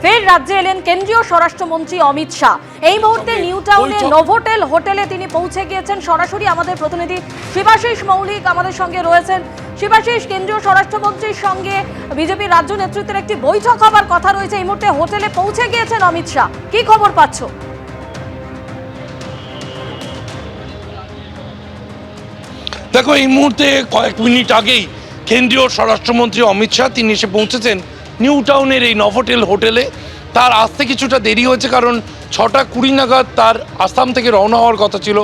ফের রাজ্যে এলেন কেন্দ্রীয় স্বরাষ্ট্রমন্ত্রী অমিত শাহ। এই মুহূর্তে নিউ টাউনে নোভোটেল হোটেলে তিনি পৌঁছে গিয়েছেন। সরাসরি আমাদের প্রতিনিধি শিবাশিস মৌলিক আমাদের সঙ্গে রয়েছেন। শিবাশিস, কেন্দ্রীয় স্বরাষ্ট্রমন্ত্রীর সঙ্গে বিজেপির রাজ্য নেতৃত্বের একটি বৈঠক হবার কথা রয়েছে। এই মুহূর্তে হোটেলে পৌঁছে গিয়েছেন অমিত শাহ, কি খবর পাচ্ছ? দেখো, এই মুহূর্তে কয়েক মিনিট আগেই কেন্দ্রীয় স্বরাষ্ট্রমন্ত্রী অমিত শাহ তিনি এসে পৌঁছেছেন নিউ টাউনের এই নোভোটেল হোটেলে। তার আসতে কিছুটা দেরি হয়েছে, কারণ 6:20 নাগাদ তার আসাম থেকে রওনা হওয়ার কথা ছিল।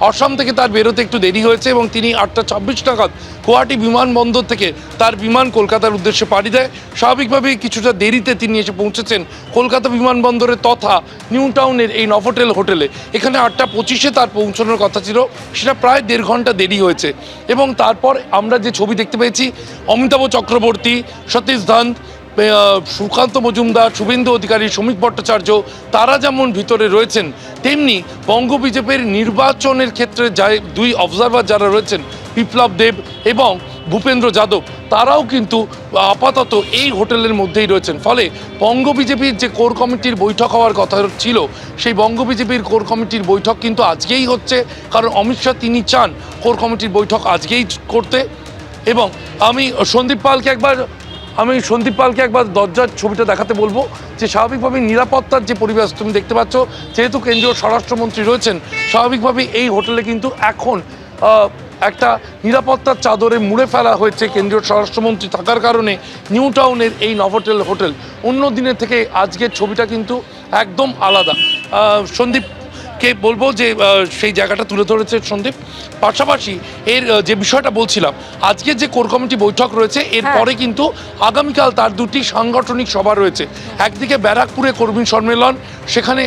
আসাম থেকে তার বেরোতে একটু দেরি হয়েছে এবং তিনি 8:26 নাগাদ গুয়াহাটি বিমানবন্দর থেকে তার বিমান কলকাতার উদ্দেশ্যে পাড়ি দেয়। স্বাভাবিকভাবেই কিছুটা দেরিতে তিনি এসে পৌঁছেছেন কলকাতা বিমানবন্দরে তথা নিউ টাউনের এই নোভোটেল হোটেলে। এখানে 8:25-এ তার পৌঁছানোর কথা ছিল, সেটা প্রায় 1.5 ঘন্টা দেরি হয়েছে। এবং তারপর আমরা যে ছবি দেখতে পেয়েছি, অমিতাভ চক্রবর্তী, সতীশ ধন্ত, সুকান্ত মজুমদার, শুভেন্দু অধিকারী, শ্রমিক ভট্টাচার্য তারা যেমন ভিতরে রয়েছেন, তেমনি বঙ্গ বিজেপির নির্বাচনের ক্ষেত্রে দুই অবজারভার যারা রয়েছেন, বিপ্লব দেব এবং ভূপেন্দ্র যাদব, তারাও কিন্তু আপাতত এই হোটেলের মধ্যেই রয়েছেন। ফলে বঙ্গ বিজেপির যে কোর কমিটির বৈঠক হওয়ার কথা ছিল, সেই বঙ্গ বিজেপির কোর কমিটির বৈঠক কিন্তু আজকেই হচ্ছে, কারণ অমিত শাহ তিনি চান কোর কমিটির বৈঠক আজকেই করতে। এবং আমি সন্দীপ পালকে একবার দরজার ছবিটা দেখাতে বলবো, যে স্বাভাবিকভাবে নিরাপত্তার যে পরিবেশ তুমি দেখতে পাচ্ছ, যেহেতু কেন্দ্রীয় স্বরাষ্ট্রমন্ত্রী রয়েছেন, স্বাভাবিকভাবেই এই হোটেলে কিন্তু এখন একটা নিরাপত্তার চাদরে মুড়ে ফেলা হয়েছে কেন্দ্রীয় স্বরাষ্ট্রমন্ত্রী থাকার কারণে। নিউ টাউনের এই নোভোটেল হোটেল অন্য দিনের থেকে আজকের ছবিটা কিন্তু একদম আলাদা। সন্দীপকে বলবো যে সেই জায়গাটা তুলে ধরেছে সন্দীপ। পাশাপাশি এর যে বিষয়টা বলছিলাম, আজকে যে কোর কমিটি বৈঠক রয়েছে, এরপরে কিন্তু আগামীকাল তার দুটি সাংগঠনিক সভা রয়েছে। একদিকে ব্যারাকপুরে কর্মী সম্মেলন, সেখানে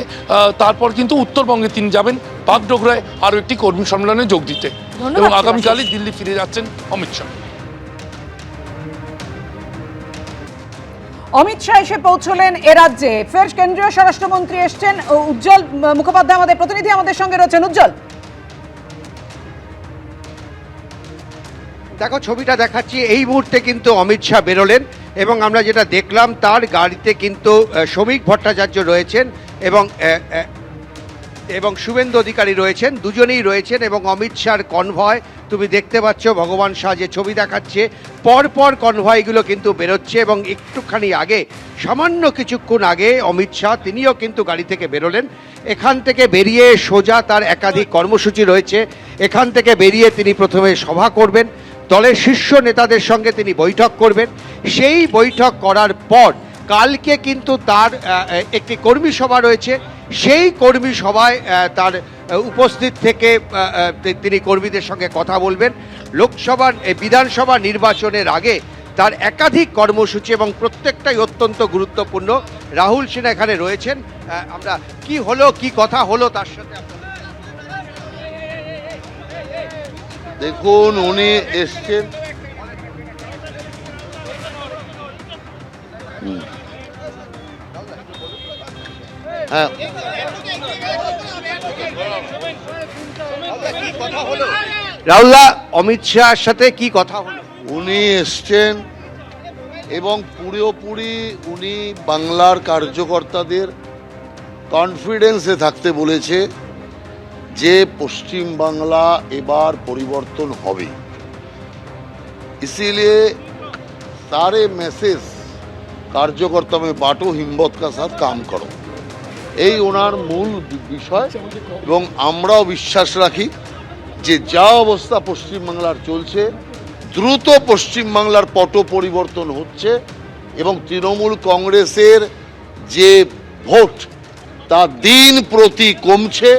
তারপর কিন্তু উত্তরবঙ্গে তিনি যাবেন বাগডোগরায় আরও একটি কর্মী সম্মেলনে যোগ দিতে, এবং আগামীকালই দিল্লি ফিরে যাচ্ছেন অমিত শাহ। অমিত শাহ এসে পৌঁছলেন এ রাজ্যে, ফের কেন্দ্রীয় স্বরাষ্ট্রমন্ত্রী এসছেন। উজ্জ্বল মুখোপাধ্যায় আমাদের প্রতিনিধি আমাদের সঙ্গে রয়েছেন। উজ্জ্বল, দেখো ছবিটা দেখাচ্ছি, এই মুহূর্তে কিন্তু অমিত শাহ বেরোলেন এবং আমরা যেটা দেখলাম তার গাড়িতে কিন্তু শ্রমিক ভট্টাচার্য রয়েছেন এবং শুভেন্দু অধিকারী রয়েছেন, দুজনেই রয়েছেন। এবং অমিত শাহর কনভয় তুমি দেখতে পাচ্ছ, ভগবান শাহ যে ছবি দেখাচ্ছে, পরপর কনভয়গুলো কিন্তু বেরোচ্ছে। এবং একটুখানি আগে, সামান্য কিছুক্ষণ আগে অমিত শাহ তিনিও কিন্তু গাড়ি থেকে বেরোলেন। এখান থেকে বেরিয়ে সোজা তার একাধিক কর্মসূচি রয়েছে। এখান থেকে বেরিয়ে তিনি প্রথমে সভা করবেন, দলের শীর্ষ নেতাদের সঙ্গে তিনি বৈঠক করবেন। সেই বৈঠক করার পর কালকে কিন্তু তার একটি কর্মী সভা রয়েছে। সেই কর্মী সভায় তার উপস্থিত থেকে তিনি কর্মীদের সঙ্গে কথা বলবেন। লোকসভা বিধানসভা নির্বাচনের আগে তার একাধিক কর্মসূচি এবং প্রত্যেকটাই অত্যন্ত গুরুত্বপূর্ণ। রাহুল সিনহা এখানে রয়েছেন, আমরা কি হলো, কি কথা হলো তার সাথে। দেখুন, উনি এসছেন, হ্যাঁ, রাহুলদা, অমিত শাহের সাথে কি কথা হলো? উনি এসছেন এবং পুরোপুরি উনি বাংলার কার্যকর্তাদের কনফিডেন্সে থাকতে বলেছে যে পশ্চিম বাংলা এবার পরিবর্তন হবে। इसीलिए सारे मैसेज कार्यकर्ता में बांटो, हिम्मत का साथ काम करो, এই ওনার মূল বিষয়। এবং আমরাও বিশ্বাস রাখি যে যা অবস্থা পশ্চিমবাংলার চলছে, দ্রুত পশ্চিমবাংলার পট পরিবর্তন হচ্ছে এবং তৃণমূল কংগ্রেসের যে ভোট তা দিন প্রতি কমছে,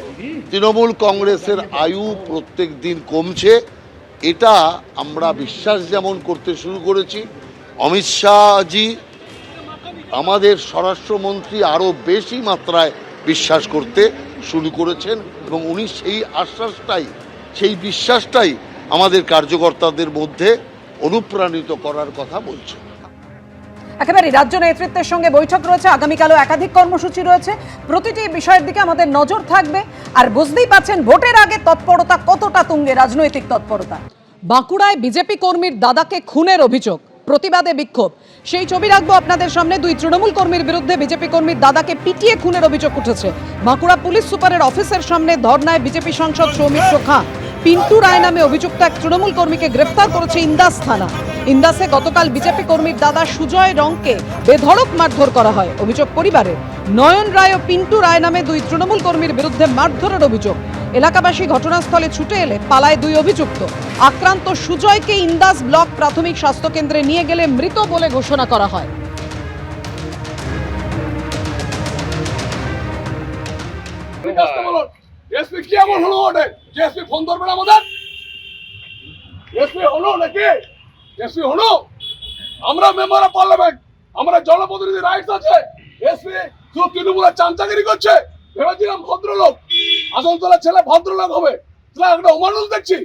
তৃণমূল কংগ্রেসের আয়ু প্রত্যেক দিন কমছে। এটা আমরা বিশ্বাস যেমন করতে শুরু করেছি, অমিত শাহজি আমাদের স্বরাষ্ট্রমন্ত্রী আরও বেশি মাত্রায় বিশ্বাস করতে শুরু করেছেন এবং উনি সেই বিশ্বাসটাই আমাদের কার্যকর্তাদের মধ্যে অনুপ্রাণিত করার কথা বলছেন। একেবারে রাজ্য নেতৃত্বের সঙ্গে বৈঠক রয়েছে, আগামীকালও একাধিক কর্মসূচি রয়েছে। প্রতিটি বিষয়ের দিকে আমাদের নজর থাকবে। আর বুঝতেই পাচ্ছেন ভোটের আগে তৎপরতা কতটা তুঙ্গে, রাজনৈতিক তৎপরতা। বাঁকুড়ায় বিজেপি কর্মীর দাদাকে খুনের অভিযোগ, প্রতিবাদে বিক্ষোভ। সেই ছবি রাখবো আপনাদের সামনে। দুই তৃণমূল কর্মীর বিরুদ্ধে বিজেপি কর্মীর দাদাকে পিটিয়ে খুনের অভিযোগ উঠেছে। বাঁকুড়া পুলিশ সুপারের অফিসের সামনে ধর্নায় বিজেপি সাংসদ সৌমিত্র খাঁ। পিন্টু রায় নামে অভিযুক্ত এক তৃণমূল কর্মীকে গ্রেফতার করেছে ইন্দাস থানা। ইন্দাসে গতকাল বিজেপি কর্মীর দাদা সুজয় রংকে বেধড়ক মারধর করা হয়। অভিযোগ পরিবারের। নয়ন রায় ও পিন্টু রায় নামে দুই তৃণমূল কর্মীর বিরুদ্ধে মারধরের অভিযোগ। এলাকাবাসী ঘটনাস্থলে ছুটে এলে পালায় দুই অভিযুক্ত। আক্রান্ত সুজয়কে ইন্দাস ব্লক প্রাথমিক স্বাস্থ্য কেন্দ্রে নিয়ে গেলে মৃত বলে ঘোষণা করা হয়। এসপি কি এমন হলো ওটা যে এসপি ফোন ধরবে না আমাদের? এসপি হলো নাকি? এসপি হলো? আমরা মেম্বার অফ পার্লামেন্ট, আমরা জনপ্রতিনিধি রাইটস আছে। এসপি শুধু তৃণমূলের চামচাগিরি করছে। ভেবেছিলাম ভদ্রলোক, আসানসোলের ছেলে ভদ্রলোক হবে, একটা অমানুষ দেখছি।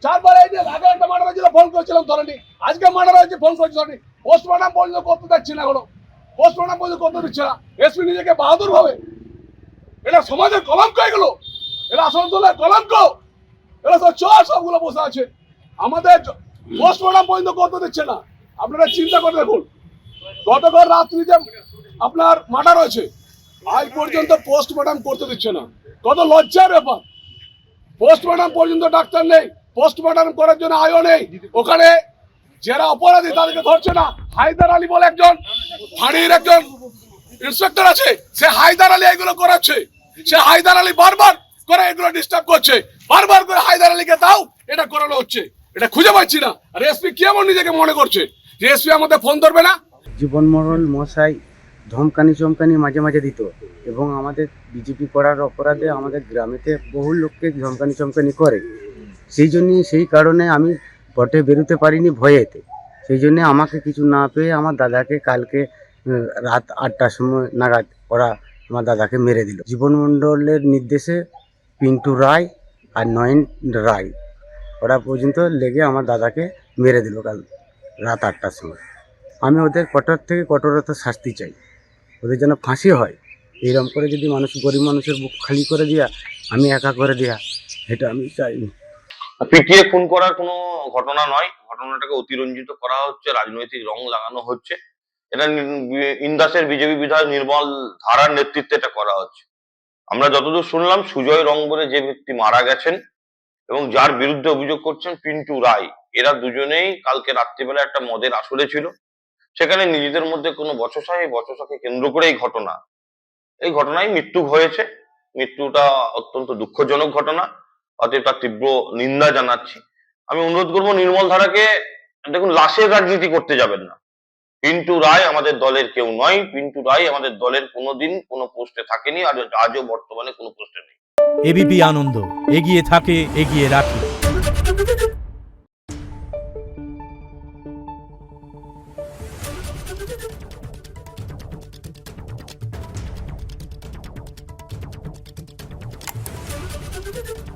চারবার এই যে আগে একটা মার্ডার হয়েছিল, ফোন করেছিলাম ধরেনি, আজকে মার্ডার হয়েছে, ফোন করেছি ধরেনি। পোস্টমর্টম পর্যন্ত করতে দেখছি না, এখনো পোস্টমর্টম পর্যন্ত করতে দিচ্ছে না। এসপি নিজেকে বাহাদুর ভাবে। এটা সমাজের কলঙ্ক, এগুলো এটা আসানসোলের কলঙ্ক। এরা সব চোর, সবগুলো বসে আছে, আমাদের পোস্টমর্টম পর্যন্ত করতে দিচ্ছে না। আপনারা চিন্তা করে দেখুন, গতকাল রাত্রিতে আপনার মার্ডার হয়েছে, আজ পর্যন্ত পোস্টমর্টম করতে দিচ্ছে না। কত লজ্জার ব্যাপার! পোস্টমর্টম পর্যন্ত ডাক্তার নেই, পোস্টমর্টম করার জন্য আয়ও নেই। ওখানে যারা অপরাধী তাদেরকে ধরছে না। হায়দার আলী বলে একজন ফাঁড়ির একজন ইন্সপেক্টর আছে, সে হায়দার আলী এগুলো করাচ্ছে। সে হায়দার আলী বারবার করে এগুলো ডিস্টার্ব করছে, বারবার করে হায়দার আলীকে দাও, এটা করানো হচ্ছে। এটা খুঁজে পাচ্ছি না। আর এসপি কি এমন নিজেকে মনে করছে যে এসপি আমাদের ফোন ধরবে না? জীবন মরণ মশাই ধমকানি চমকানি মাঝে মাঝে দিত, এবং আমাদের বিজেপি করার অপরাধে আমাদের গ্রামেতে বহু লোককে ধমকানি চমকানি করে। সেই কারণে আমি ভোটে বেরোতে পারিনি ভয়েতে। সেই জন্যে আমাকে কিছু না পেয়ে আমার দাদাকে কালকে রাত 8টার সময় নাগাদ ওরা আমার দাদাকে মেরে দিল। জীবন মণ্ডলের নির্দেশে পিন্টু রায় আর নয়ন রায় ওরা পর্যন্ত লেগে আমার দাদাকে মেরে দিল কাল রাত 8টার সময়। আমি ওদের কঠোর থেকে কঠোরতা শাস্তি চাই, ওদের যেন ফাঁসি হয়। এইরকম করে যদি মানুষ, গরিব মানুষের বুক খালি করে দেয়া, আমি একা করে দেয়া, এটা আমি চাইনি। পিটিয়ে খুন করার কোনো ঘটনা নয়, ঘটনাটাকে অতিরঞ্জিত করা হচ্ছে, রাজনৈতিক রং লাগানো হচ্ছে। এটা ইন্দাসের বিজেপি বিধায়ক নির্মল ধারার নেতৃত্বে এটা করা হচ্ছে। আমরা যতদূর শুনলাম, সুজয় রং বলে যে ব্যক্তি মারা গেছেন এবং যার বিরুদ্ধে অভিযোগ করছেন পিন্টু রায়, এরা দুজনেই কালকে রাত্রিবেলা একটা মদের আসরে ছিল। সেখানে নিজেদের মধ্যে কোনো বচসা, এই বচসাকে কেন্দ্র করে এই ঘটনায় মৃত্যু হয়েছে। মৃত্যুটা অত্যন্ত দুঃখজনক ঘটনা, অতএব তার তীব্র নিন্দা জানাচ্ছি। আমি অনুরোধ করবো নির্মল ধারাকে, দেখুন, লাশের রাজনীতি করতে যাবেন না। পিন্টু রায় আমাদের দলের কেউ নয়। পিন্টু রায় আমাদের দলের কোনোদিন কোনো পোস্টে থাকেনি, আর আজও বর্তমানে কোনো পোস্টে নেই। এবিপি আনন্দ, এগিয়ে থাকে, এগিয়ে রাখে। Thank you.